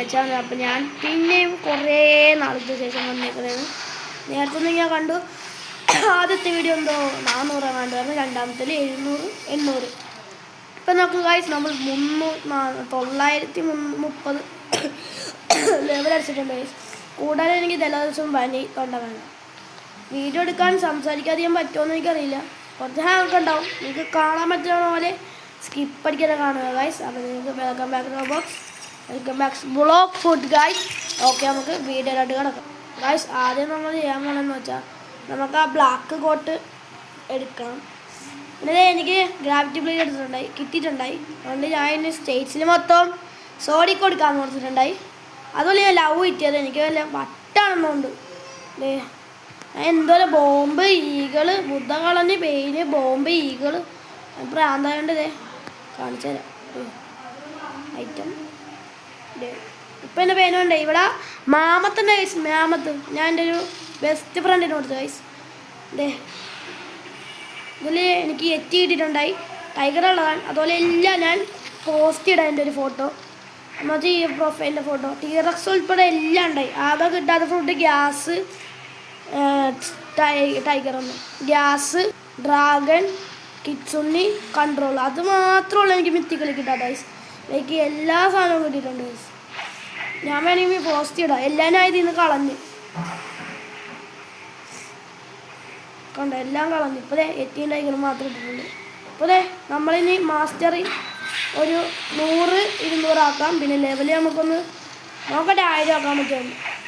വെച്ചാൽ അപ്പം ഞാൻ പിന്നെയും കുറേ നാളത്തെ ശേഷം വന്നേക്കുന്നത്. നേരത്തെ ഒന്നും ഞാൻ കണ്ടു ആദ്യത്തെ വീഡിയോ എന്തോ 400 കണ്ടായിരുന്നു, രണ്ടാമത്തെ 700 800. ഇപ്പം നോക്കുക ഗൈസ്, നമ്മൾ 930 ലെവൽ അടിച്ചിട്ടുണ്ട് ഗൈസ്. കൂടാതെ എനിക്ക് എല്ലാ ദിവസവും പനി തൊണ്ട വേണം. വീഡിയോ എടുക്കാൻ സംസാരിക്കാധികം പറ്റുമോയെന്ന് എനിക്കറിയില്ല, കുറച്ച് ഹാങ്ങൊക്കെ ഉണ്ടാവും. നിങ്ങൾക്ക് കാണാൻ പറ്റുന്ന പോലെ സ്കിപ്പ് അടിക്കാതെ കാണുക ഗൈസ്. അപ്പോൾ നിങ്ങൾക്ക് വെൽക്കം ബാക്ക് റോബോക്സ്, welcome back block food guys. Okay, നമുക്ക് വീഡിയോയിലോട്ട് കിടക്കാം ഗൈസ്. ആദ്യം നമ്മൾ ചെയ്യാൻ പോകണമെന്ന് വെച്ചാൽ നമുക്ക് ആ ബ്ലാക്ക് കോട്ട് എടുക്കണം. പിന്നെ എനിക്ക് ഗ്രാവിറ്റി ബ്ലേഡ് കിട്ടിയിട്ടുണ്ടായി. അതുകൊണ്ട് ഞാൻ സ്റ്റേറ്റ്സിൽ മൊത്തം സോഡി കൊടുക്കാൻ കൊടുത്തിട്ടുണ്ടായി. അതുപോലെ ഞാൻ ലവ് കിട്ടിയത് എനിക്ക് വല്ല വട്ടാണെന്നുണ്ട്. ഞാൻ എന്തോരം ബോംബ് ഈകള് ബുദ്ധ കളഞ്ഞ് പെയിന് ബോംബ് ഈകള് പ്രാന്തായോണ്ട് ഇതേ കാണിച്ചു തരാം ഐറ്റം. ഇപ്പം എൻ്റെ പേനുണ്ട് ഇവിടെ മാമത്തുണ്ട് ഗൈസ്. മാമത്ത് ഞാൻ എൻ്റെ ഒരു ബെസ്റ്റ് ഫ്രണ്ടിന് കൊടുത്തു ഗൈസ്. ഇതിൽ എനിക്ക് എത്തി കിട്ടിയിട്ടുണ്ടായി, ടൈഗർ ഉള്ളതാണ്. അതുപോലെ എല്ലാം ഞാൻ പോസ്റ്റ് ഇടാം എൻ്റെ ഒരു ഫോട്ടോ, എന്നുവെച്ചാൽ ഈ പ്രൊഫൈലിൻ്റെ ഫോട്ടോ. ടീറക്സ് ഉൾപ്പെടെ എല്ലാം ഉണ്ടായി. ആകെ കിട്ടാത്ത ഫ്രൂട്ട് ഗ്യാസ്, ടൈഗറൊന്നും, ഗ്യാസ്, ഡ്രാഗൺ, കിഡ്സുണ്ണി, കൺട്രോൾ, അത് മാത്രമുള്ള എനിക്ക് മിത്തിക്കളി കിട്ടാത്ത ഗൈസ്. എനിക്ക് എല്ലാ സാധനവും കിട്ടിയിട്ടുണ്ട് ഗൈസ്. ഞാൻ വേണമെങ്കിൽ പോസ്റ്റ് ഇടാം. എല്ലാം ഞാൻ ഇതിൽ നിന്ന് കളഞ്ഞ് കണ്ട, എല്ലാം കളഞ്ഞു. ഇപ്പോൾ 18 ടൈഗർ മാത്രം ഇട്ടിട്ടുണ്ട്. ഇപ്പോൾ നമ്മളിനി മാസ്റ്ററി ഒരു 100-200 ആക്കാം. പിന്നെ ലെവല് നമുക്കൊന്ന് നോക്കട്ടെ 1000 ആക്കാൻ പറ്റുമോ,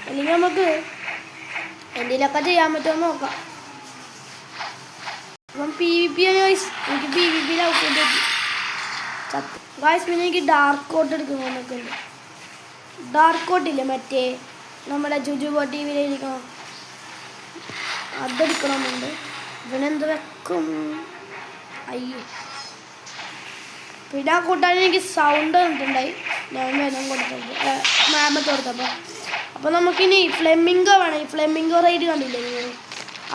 അല്ലെങ്കിൽ നമുക്ക് എന്തെങ്കിലുമൊക്കെ ചെയ്യാൻ പറ്റുമോ നോക്കാം. അപ്പം PvP ആണ് ഗൈസ്. എനിക്ക് PvP ഔട്ട്പുട്ട് പറ്റി ചത്ത് ഗൈസ്. പിന്നെ എനിക്ക് ഡാർക്ക് കോട്ട് എടുക്കണമെന്നൊക്കെ ഉണ്ട്. ഡാർക്ക് കോട്ടില്ലേ, മറ്റേ നമ്മുടെ ജുജുബോ TVയിലിരിക്കണം, അതെടുക്കണമെന്നുണ്ട്. ഇവനെന്ത് വെക്കും അയ്യോ. പിന്നെ ആ കൂട്ടാൻ എനിക്ക് സൗണ്ട് തന്നിട്ടുണ്ടായി, ഞാൻ വേണം കൊടുത്തിട്ടുണ്ട് മാമത്ത് കൊടുത്തപ്പോൾ. അപ്പോൾ നമുക്കിനി ഫ്ലെമിംഗോ വേണം. ഈ ഫ്ലെമിംഗോ റൈഡ് കണ്ടില്ലേ നിങ്ങൾ,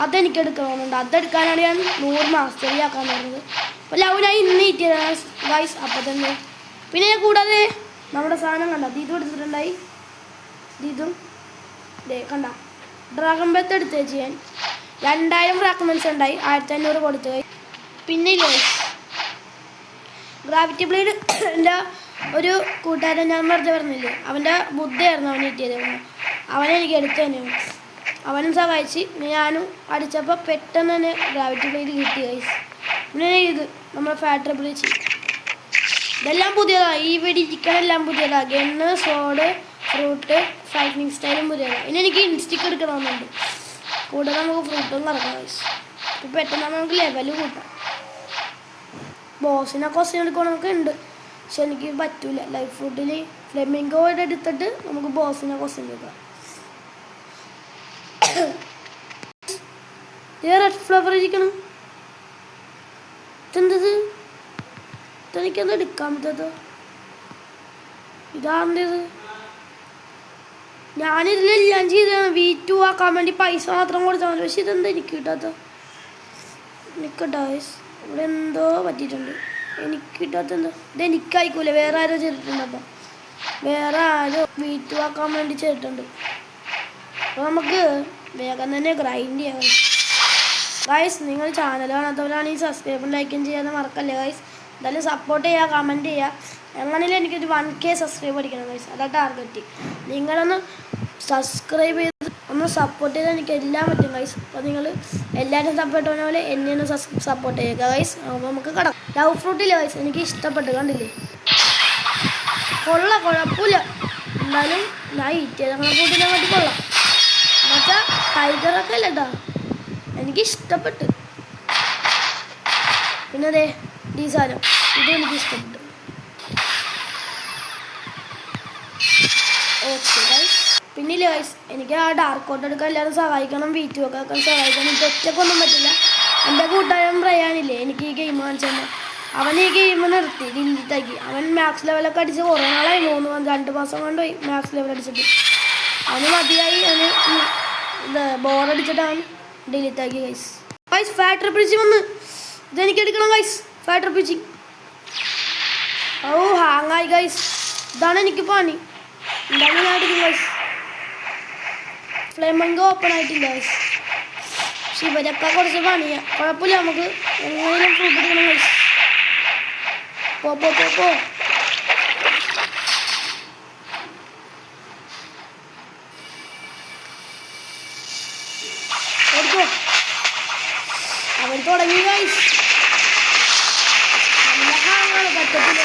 അതെനിക്ക് എടുക്കണമെന്നുണ്ട്. അതെടുക്കാനാണ് ഞാൻ 100 മാസ്റ്ററി ആക്കാൻ പറഞ്ഞത്. അപ്പോൾ ലവിനായി ഇന്ന് ഈറ്റിയതാണ് ഗൈസ്. അപ്പോൾ തന്നെ പിന്നെ കൂടാതെ നമ്മുടെ സാധനം കണ്ട ഇതും എടുത്തിട്ടുണ്ടായി. ഇതും കണ്ട ഡ്രാഗൺ ബെത്ത് എടുത്ത് ചെയ്യാൻ 2000 ഫ്രാഗ്മെൻറ്റ്സ് ഉണ്ടായി, 1500 കൊടുത്തു. പിന്നെ ഗ്രാവിറ്റി ബ്ലേഡ് എൻ്റെ ഒരു കൂട്ടുകാരൻ ഞാൻ വെറുതെ പറഞ്ഞില്ലേ, അവൻ്റെ ബുദ്ധിയായിരുന്നു അവൻ കിട്ടിയത്. അവനെനിക്ക് എടുത്തു തന്നെ, അവനും സഹായിച്ച്. ഞാനും അടിച്ചപ്പോൾ പെട്ടെന്ന് തന്നെ ഗ്രാവിറ്റി ബ്ലേഡ് കിട്ടി ഗൈസ്. പിന്നെ ഇത് നമ്മുടെ ഫാക്ടറി ബ്ലീച്ച്, ഇതെല്ലാം പുതിയതാണ്. ഈ വെടിച്ചിക്കണെല്ലാം പുതിയതാണ്. ഗണ്ണ്, സോഡ്, ഫ്രൂട്ട്, ഫൈറ്റിംഗ് സ്റ്റൈലും പുതിയതാണ്. ഇനി എനിക്ക് ഇൻസ്റ്റിക്ക് എടുക്കണമെന്നുണ്ട്. കൂടെ നമുക്ക് ഫ്രൂട്ടും കറക്കാം ഗൈസ്. ഇപ്പം പെട്ടെന്ന് നമുക്ക് ലെവല് കൂട്ടാം. ബോസിനെ ക്വസ്റ്റ്യൻ എടുക്കണമൊക്കെ ഉണ്ട്, പക്ഷെ എനിക്ക് പറ്റൂല. ലൈഫ് ഫ്രൂട്ടിൽ ഫ്ലെമിംഗോ എടുത്തിട്ട് നമുക്ക് ബോസിനെ ക്വസ്റ്റ്യൻ എടുക്കാം. റെഡ് ഫ്ലവർ ഇരിക്കണം. ഇതെന്തത്, ഇതെനിക്കത് എടുക്കാൻ പറ്റത്തോ, ഇതാണ്ടത്. ഞാനിതിലെല്ലാം ചെയ്തതാണ് V2 ആക്കാൻ വേണ്ടി പൈസ മാത്രം കൊടുത്താൽ മതി. പക്ഷെ ഇതെന്താ എനിക്ക് കിട്ടാത്ത, എനിക്കിട്ടാ ഇവിടെ എന്തോ പറ്റിയിട്ടുണ്ട്. എനിക്ക് കിട്ടാത്ത എന്തോ, ഇതെനിക്കായിക്കൂല, വേറെ ആരോ ചെയ്തിട്ടുണ്ട്. അപ്പം വേറെ ആരോ V2 ആക്കാൻ വേണ്ടി ചെയ്തിട്ടുണ്ട്. അപ്പോൾ നമുക്ക് വേഗം തന്നെ ഗ്രൈൻഡ് ചെയ്യാം ഗൈസ്. നിങ്ങൾ ചാനൽ കാണാത്തവരാണെങ്കിൽ സബ്സ്ക്രൈബും ലൈക്കും ചെയ്യാതെ മറക്കല്ലേ ഗൈസ്. എന്തായാലും സപ്പോർട്ട് ചെയ്യുക, കമൻറ്റ് ചെയ്യുക. എങ്ങനെയും എനിക്കൊരു 1K സബ്സ്ക്രൈബ് അടിക്കണം ഗൈസ്, അതാണ് ടാർഗറ്റ്. നിങ്ങളൊന്ന് സബ്സ്ക്രൈബ് ചെയ്ത് ഒന്ന് സപ്പോർട്ട് ചെയ്താൽ എനിക്ക് എല്ലാം പറ്റും ഗൈസ്. അപ്പോൾ നിങ്ങൾ എല്ലാവരും സപ്പോർട്ട് ചെയ്യുന്ന പോലെ എന്നെ ഒന്ന് സപ്പോർട്ട് ചെയ്യുക ഗൈസ്. അപ്പോൾ നമുക്ക് കടക്കാം. ലവ് ഫ്രൂട്ടില്ല ഗൈസ്, എനിക്ക് ഇഷ്ടപ്പെട്ടു, കണ്ടില്ലേ, കൊള്ളാം, കുഴപ്പമില്ല. എന്തായാലും ഞാൻ ഈറ്റ് ചെയ്ത ഫ്രൂട്ടിനെ വേണ്ടി കൊള്ളാം. എന്നുവെച്ചാൽ ടൈഗറൊക്കെ അല്ല കേട്ടോ, എനിക്ക് ഇഷ്ടപ്പെട്ടു. പിന്നെ അതെ ഈ സാധനം ഇത് എനിക്ക് ഇഷ്ടപ്പെട്ടു. Okay guys. പിന്നെ ഗൈസ് എനിക്ക് ആ ഡാർക്ക് കോട്ട് എടുക്കാൻ എല്ലാവരും സഹായിക്കണം, V2 ഒക്കെ ആക്കാൻ സഹായിക്കണം. എനിക്ക് ഒറ്റക്കൊന്നും പറ്റില്ല. എൻ്റെ കൂട്ടുകാരൻ പറയാനില്ലേ എനിക്ക് ഈ ഗെയിം കാണിച്ചു, അവൻ ഈ ഗെയിം നിർത്തി ഡിലീറ്റാക്കി. അവൻ മാക്സ് ലെവലൊക്കെ അടിച്ച് കുറേ നാളായി, 2 മാസം കൊണ്ടുപോയി മാക്സ് ലെവൽ അടിച്ചിട്ട്. അവന് മതിയായി, അവന് ബോറടിച്ചിട്ട് അവൻ ഡിലീറ്റാക്കി ഗൈസ്. ഗൈസ് ഫാക്ടറി പിടിച്ച് വന്ന് ഇതെനിക്ക് എടുക്കണം ഗൈസ്. ഫാക്ടറി പിടിച്ച് ഹാങ്ങായി ഗൈസ്. ഇതാണ് എനിക്ക് പണി. എന്താണ് ഞാൻ എടുക്കും ഗൈസ്. ഫ്ലെമംഗോ ഓപ്പൺ ആയിട്ടില്ല ഗൈസ്. പക്ഷെ ഇവരൊക്കെ കുറച്ച് പണിയാ. കുഴപ്പമില്ല, നമുക്ക് എങ്ങനെയും ഫ്രൂട്ട് എടുക്കണം ഗൈസ്. പോ പോ പോ പോ. എടുക്കോ. അവൻ തുടങ്ങി ഗൈസ്. നല്ല ഹാങ്ങാണ്, പറ്റത്തില്ല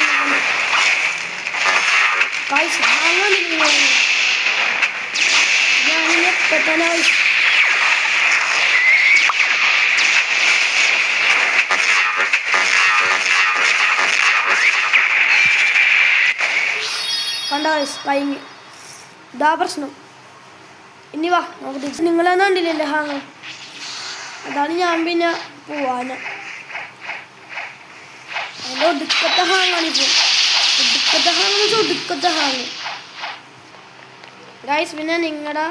ഗൈസ്. ഹാങ്ങാണ് ഞാനിങ്ങനെ പെട്ടെന്ന് ഗൈസ്. കണ്ട ഗൈസ്, കഴിഞ്ഞ്. ഇതാ പ്രശ്നം. ഇനി വാ നമുക്ക് തിരിച്ച്. നിങ്ങളെന്നാ കണ്ടില്ലേ എൻ്റെ ഹാങ്? അതാണ് ഞാൻ പിന്നെ പോവാന. അതിൻ്റെ ഒടുക്കത്തെ ഹാങ്ങാണിപ്പോൾ. ഒടുക്കത്തെ ഹാങ് വെച്ചാൽ ഒടുക്കത്തെ ഹാങ് ഗൈസ്. പിന്നെ നിങ്ങളുടെ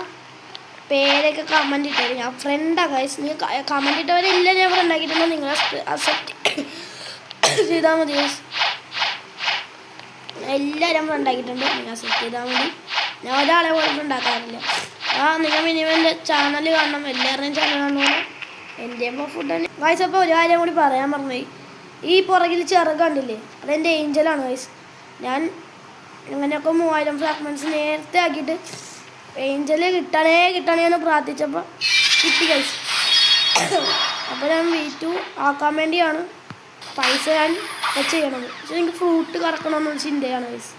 പേരൊക്കെ കമൻറ്റ് ഇട്ടത്. ഞാൻ ഫ്രണ്ടാണ് ഗൈസ്. നിങ്ങൾ കമൻറ്റ് ഇട്ടവരില്ല ഞാൻ ഫ്രണ്ടാക്കിയിട്ടുണ്ടോ നിങ്ങളെ അക്സെപ്റ്റ് ചെയ്താൽ മതി ഗൈസ്. എല്ലാവരും ഫ്രണ്ടാക്കിയിട്ടുണ്ട്. നിങ്ങൾ അക്സെപ്റ്റ് ചെയ്താൽ മതി. ഞാൻ ഒരാളെ പോലും ഉണ്ടാക്കാറില്ല. നിങ്ങൾ മിനിമം എൻ്റെ ചാനൽ കാണണം. എല്ലാവരുടെയും ചാനൽ കാണുമ്പോൾ എൻ്റെ അമ്മ ഫുഡാണ് ഗൈസ്. അപ്പോൾ ഒരു കാര്യം കൂടി പറയാൻ പറഞ്ഞുപോയി. ഈ പുറകിൽ ചിറക് കണ്ടില്ലേ, അതെൻ്റെ ഏഞ്ചലാണ് ഗൈസ്. ഞാൻ അങ്ങനെയൊക്കെ 3000 ഫ്രാഗ്മെൻറ്റ്സ് നേരത്തെ ആക്കിയിട്ട് ഏഞ്ചൽ കിട്ടണേ എന്ന് പ്രാർത്ഥിച്ചപ്പോൾ കിട്ടി ഗൈസ്. അപ്പോൾ ഞാൻ V2 ആക്കാൻ വേണ്ടിയാണ് പൈസ ഞാൻ ചെയ്യണത്. പക്ഷെ എനിക്ക് ഫ്രൂട്ട് കറക്കണമെന്നൊരു ചിന്തയാണ് ഗൈസ്.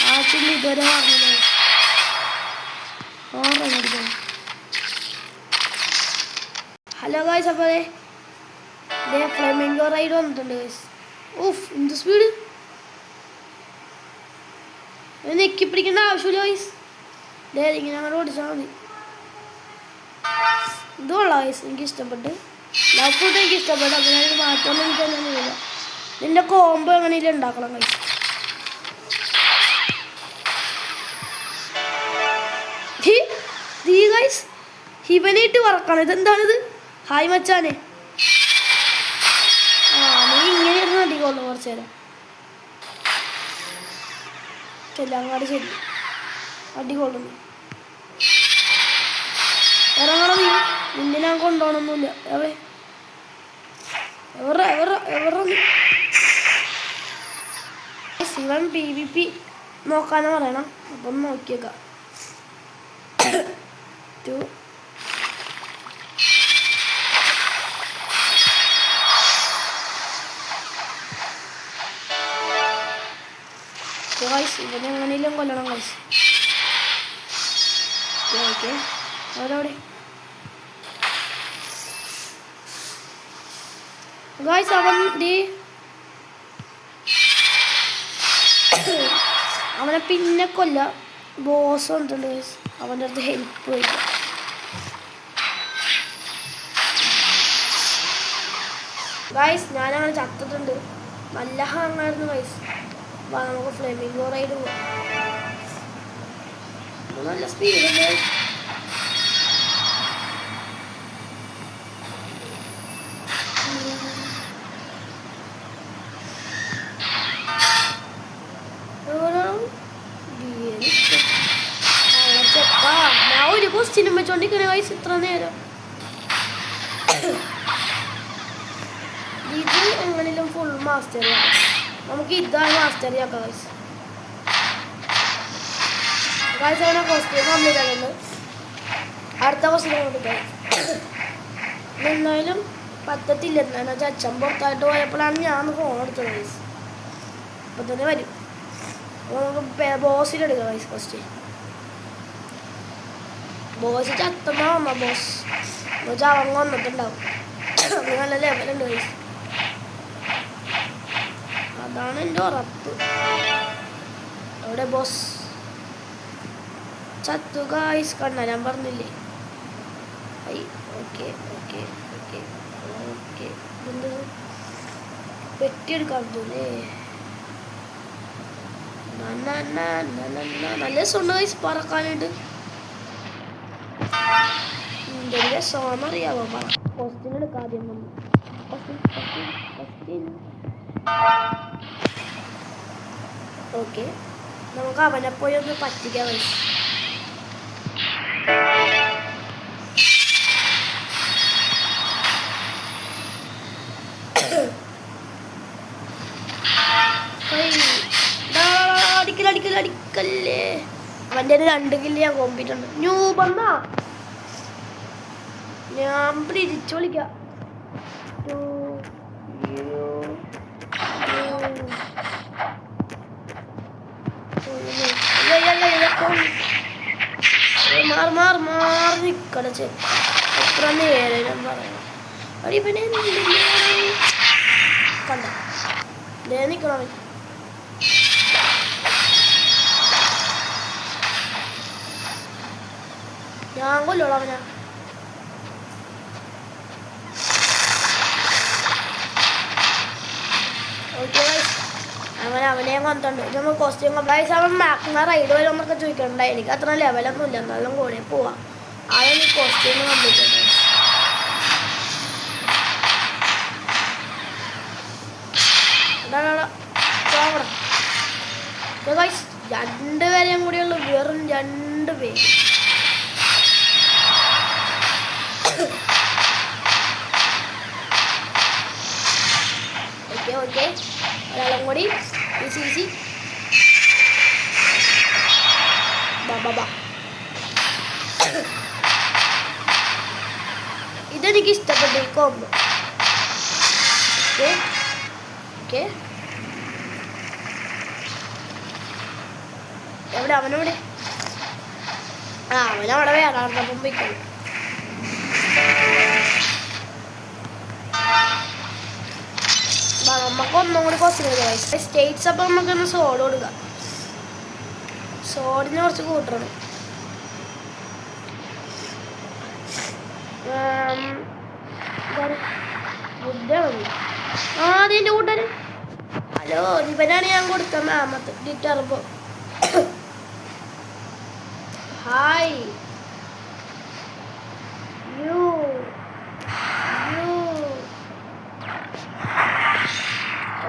ആ ചിന്ത ഇതുവരെ പറഞ്ഞത് ഗൈസ്. Hello guys. അപ്പോൾ ഇതേ ഫ്ലെമിംഗോ റൈഡ് വന്നിട്ടുണ്ട് ഗൈസ്. ഓഫ്, എന്ത് സ്പീഡ്! നെക്കി പിടിക്കേണ്ട ആവശ്യമില്ല ഗൈസ്. ഇങ്ങനെ അങ്ങോട്ട് ഓടിച്ചാൽ മതി. ഇത് കൊള്ളാം ഗൈസ്, എനിക്ക് ഇഷ്ടപ്പെട്ട്. ലവ് ഫുഡ് എനിക്ക് ഇഷ്ടപ്പെട്ടു. അപ്പോൾ ഞാനൊരു മാറ്റമൊന്നും എനിക്കൊന്നും ഇല്ല. നിന്റെ കോംബോ എങ്ങനെയും ഉണ്ടാക്കണം ഗൈസ്. ഗൈസ് ഹിവനായിട്ട് വറക്കണം. ഇതെന്താണിത്? ഹായ് മച്ചാനെ. നീ ഇങ്ങനെ ഇരുന്ന് അടിക്കൊള്ളു കുറച്ചു നേരം. അങ്ങാട് ശരി അടികൊള്ളുന്നു. ഇറങ്ങണം നീ. നിന്നെ ഞാൻ കൊണ്ടുപോകണമെന്നില്ല. ശിവൻ PvP നോക്കാന്ന് പറയണം. അപ്പം നോക്കിയേക്കാം. ഇവനെ എങ്ങനെയും കൊല്ലണം ഗൈസ്. ഓക്കെ അവരവിടെ ഗൈസ്. അവനെ പിന്നെ കൊല്ല. ബോസ് വന്നിട്ടുണ്ട് ഗൈസ്. അവൻ്റെ അടുത്ത് ഹെൽപ്പ് വയ്ക്കുക. ഗൈസ് ഞാനങ്ങനെ ചത്തിട്ടുണ്ട്. നല്ല ഹാങ്ങായിരുന്നു ഗൈസ്. നമുക്ക് ഫ്ലെമിംഗോ റൈഡ് പോവാം. നല്ല സ്പീഡുണ്ട്. ഞാൻ ഒരു ക്വസ്റ്റ്യനും വെച്ചോണ്ടിരിക്കണേ ഗൈസ് ഇത്ര നേരം. ഇത് എങ്ങനെയും ഫുൾ മാസ്റ്റർ ചെയ്യാം. നമുക്ക് ഇതാണ് മാസ്റ്റർ ചെയ്യാക്കാം ഗൈസ്. ഗൈസ് അവനെ ക്വസ്റ്റ്യൻ കംപ്ലീറ്റ് ആകുന്നത്. അടുത്ത ക്വസ്റ്റ്യൻ കൊടുക്കാം. എന്നാലും പറ്റത്തില്ല. എന്താണെന്ന് വെച്ചാൽ അച്ഛൻ പുറത്തായിട്ട് പോയപ്പോഴാണ് ഞാൻ ഫോൺ എടുത്തത് ഗൈസ്. അപ്പം തന്നെ വരും. അപ്പോൾ നമുക്ക് ബോസിലെടുക്കാം ഗൈസ്. ക്വസ്റ്റ്യൻ ബോസ് ചത്തമ്മ വന്ന ബോസ് എന്നുവെച്ചാൽ അവൻ വന്നിട്ടുണ്ടാവും. നല്ല ലെവലുണ്ട് ഗൈസ്. അതാണ് എൻ്റെ ഉറപ്പ്. അവിടെ ബോസ് ചത്തു ഗൈസ്. കണ്ട ഞാൻ പറഞ്ഞില്ലേ. Okay okay okay okay. എന്ത് പെട്ടിയെടുക്കാൻ പറ്റൂലേ. നല്ല രസമുണ്ട് ഗൈസ് പറക്കാനായിട്ട്. എന്തൊരു രസമാണെന്നറിയാമോ പറ. ക്വസ്റ്റ്യൻ എടുക്കാം ആദ്യം. വന്നു ക്വസ്റ്റ്യൻ ഓക്കെ. നമുക്ക് അവനെ പോയി ഒന്ന് പറ്റിക്കാൻ വരും. അടിക്കല്ലേ അവൻ്റെ 2 കില്ല് ഞാൻ കോമ്പിട്ടുണ്ട്. ന്യൂബന്നാ ഞാൻ തിരിച്ചു വിളിക്കാം. മാറി നിക്കട എത്ര നേരം ഞാൻ പറയാം. അടി പിന്നെ കണ്ട നിക്കണം. ഞാൻ കൊല്ലോളാം അവനാ. അവനെ കൊണ്ടുണ്ട്. നമ്മൾ കോസ്റ്റ്യൂം ഗൈസ് അവൻ മാക്സിമം റൈഡ് വരുമെന്നൊക്കെ ചോദിക്കണ്ട. എനിക്ക് അത്ര ലെവലൊന്നും ഇല്ല, എന്നാലും കൂടെ പോവാം. അതാണ് ഈ കോസ്റ്റ്യൂം കംപ്ലീറ്റ്. ഗൈസ് 2 പേരെയും കൂടിയുള്ളൂ, വെറും 2 പേര്. ഓക്കെ ഒരാളും കൂടി ഈസി ബാ. ഇതെനിക്ക് ഇഷ്ടപ്പെട്ടു ഈ കോംബോ. ഓക്കെ എവിടെ അവനവിടെ? അവനവിടെ വേണം പോയിക്കോളൂ. നമുക്ക് ഒന്നും കൂടി കോസ്റ്റ്യൂം സ്റ്റേറ്റ്സ്. അപ്പം നമുക്കൊന്ന് സോഡ് കൊടുക്കാം. സോഡിന് കുറച്ച് കൂട്ടണം. അതിൻ്റെ കൂട്ടര് ഹലോ ഇവനാണ് ഞാൻ കൊടുത്ത മാമത്ത് ഡിറ്റർബോ. ഹായ്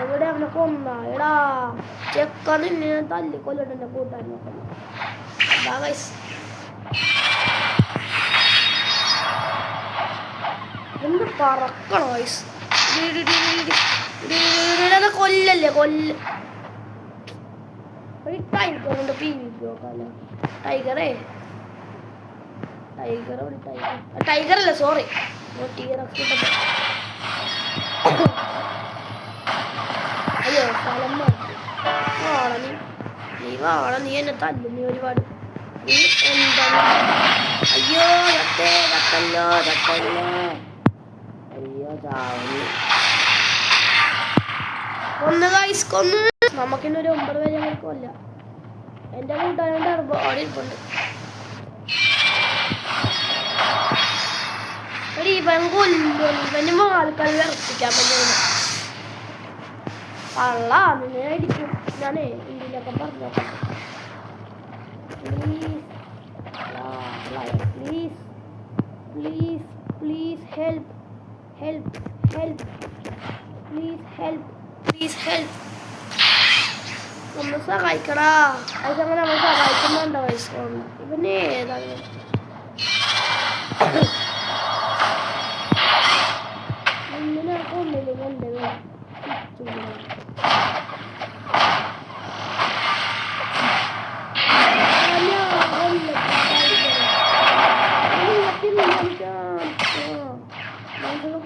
എവിടെ അവനെ കൊന്ന എടാ ചെക്ക നിന്നെ തല്ലിക്കൊല്ലിട്ട് എന്നെ കൂട്ടാൻ നോക്കണം. എന്ത് പറക്കണോ വയസ്സ് കൊല്ലല്ലേ ഒരു ടൈഗറുണ്ട്. PvP ടൈഗറല്ല സോറി അയ്യോ സ്ഥലം നീ വാള നീ എന്നെ തല്ലു. നീ ഒരുപാട് നീ എന്താണ്? അയ്യോ തട്ടല്ലോ അയ്യോ ചാവുന്നു. കൊന്ന് നമുക്കിന്നൊരു 9 പേരെ ഞങ്ങൾക്ക് കൊല്ല. എൻ്റെ കൂട്ടാനുണ്ട് അവിടെ ഇരിപ്പുണ്ട്. ഇവൻ കൊല്ലും ആൾക്കാർ വിറപ്പിക്കാൻ പറ്റുന്നു. കള്ള നിന്നെ അടിക്കും. ഞാനേ ഇന്ത്യയിലൊക്കെ പറഞ്ഞോക്കാം. പ്ലീസ് ഹെൽപ്പ് ഒന്ന് സഹായിക്കടാ. അതങ്ങനെ നമ്മൾ സഹായിക്കുന്നുണ്ടോ വയസ്സുകൊണ്ട്? ഇവനെ ഏതാണ് ഒന്നില്ലെങ്കിൽ എൻ്റെ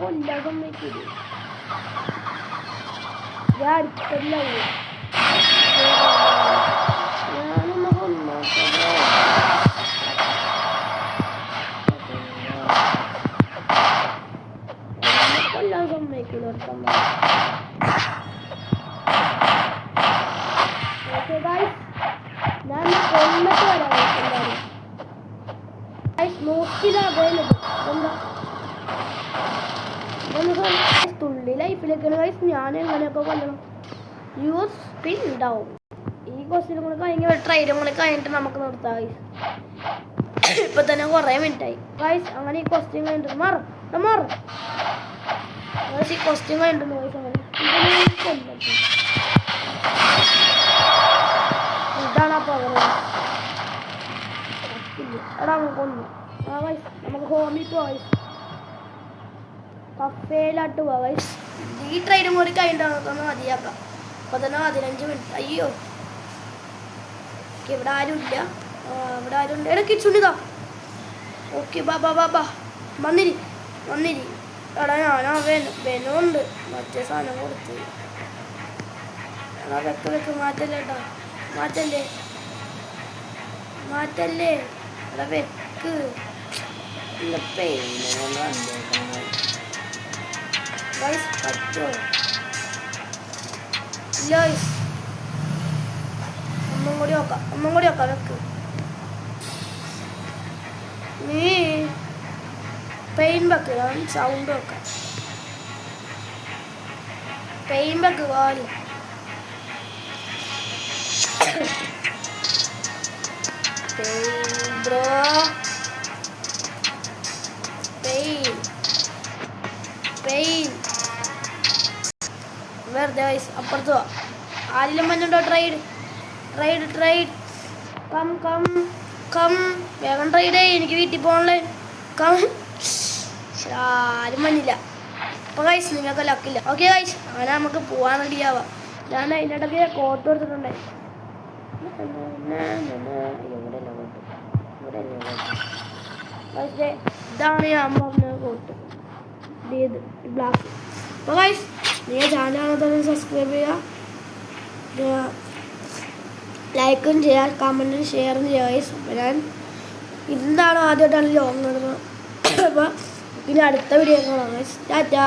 കൊല്ലാൻ സമ്മതിക്കില്ല. അടുത്തല്ല ഞാനൊന്ന് കൊന്നോട്ടെ. കൊല്ലാൻ സമ്മതിക്കില്ല. ഞാൻ കൊന്നിട്ട് വരാം. നോക്കില്ല തുള്ളി ലൈഫിലേക്കാണ് ഞാൻ എങ്ങനെയൊക്കെ കൊല്ലണം. യുവർ സ്പിൻ ഉണ്ടാവും. ഈ ക്വസ്റ്റ്യനും കൂടെ ട്രൈലും കൂടെ കഴിഞ്ഞിട്ട് നമുക്ക് നിർത്താം. ഇപ്പൊ തന്നെ കുറേ മിനിറ്റായി അങ്ങനെ ഈ ക്വസ്റ്റ്യൻ കഴിഞ്ഞിട്ട് മാറും ഈ ക്വസ്റ്റ്യൻ കഴിഞ്ഞിട്ട് ഇതാണ് ആ ഓടാൻ നമുക്കൊന്നു ഗൈസ് നമുക്ക് ഹോമിൽ പോവാം കഫേയിലോട്ട് പോവാം ഗൈസ് ഈ ട്രെയിനും കൂടി കഴിഞ്ഞിട്ട് മതിയാക്കാം അപ്പോൾ തന്നെ 15 മിനിറ്റ് അയ്യോ ഓക്കെ ഇവിടെ ആരും ഇല്ല ഇവിടെ ആരും ഉണ്ട് എടാ കിച്ചുണ്ടിതാ ഓക്കെ ബാ ബാ ബാ ബാ വന്നിരി എടാ ഞാനാ വെനുണ്ട് മറ്റേ സാധനം കൊടുത്ത് എടാ വെക്ക് മാറ്റല്ലേ കേട്ടോ മാറ്റല്ലേ എടാ വെക്ക് പെയിനെ കൊണ്ട് വന്നേക്കണം ഗൈസ് പറ്റുമോ ഇല്ല ഗൈസ് ഒന്നും കൂടി നോക്കാം വെക്ക് നീ പെയിൻ വെക്ക് സൗണ്ട് വെക്കാം പെയിൻ വെക്ക് കാല് ബ്രോ പെയിൻ വെറുതെ ഗൈസ് അപ്പുറത്ത് പോവാ ആരിലും വന്നുണ്ടോ ട്രൈഡ് കം വേഗം ട്രൈഡ് ചെയ്യ് എനിക്ക് വീട്ടിൽ പോകണല്ലേ കം ആരും വന്നില്ല അപ്പോൾ ഗൈസ് നിങ്ങൾക്ക് ലക്കില്ല ഓക്കെ ഗൈസ് അങ്ങനെ നമുക്ക് പോകാൻ റെഡിയാവാം ഞാൻ അതിനിടയ്ക്ക് കോട്ട് കൊടുത്തിട്ടുണ്ടായി ഇതാണ് ഞാൻ പറഞ്ഞ കോട്ട് ഇത് ബ്ലാക്ക് അപ്പോൾ ഗൈസ് നിങ്ങൾ ചാനൽ തന്നെ സബ്സ്ക്രൈബ് ചെയ്യുക ലൈക്കും ചെയ്യുക കമൻറ്റും ഷെയറും ചെയ്യുക ഗൈസ് അപ്പോൾ ഞാൻ ഇന്നാണ് ആദ്യമായിട്ടാണ് ലോങ് നടന്നത് അപ്പോൾ ഇനി അടുത്ത വീഡിയോ കാണാം ഗൈസ് ടാറ്റാ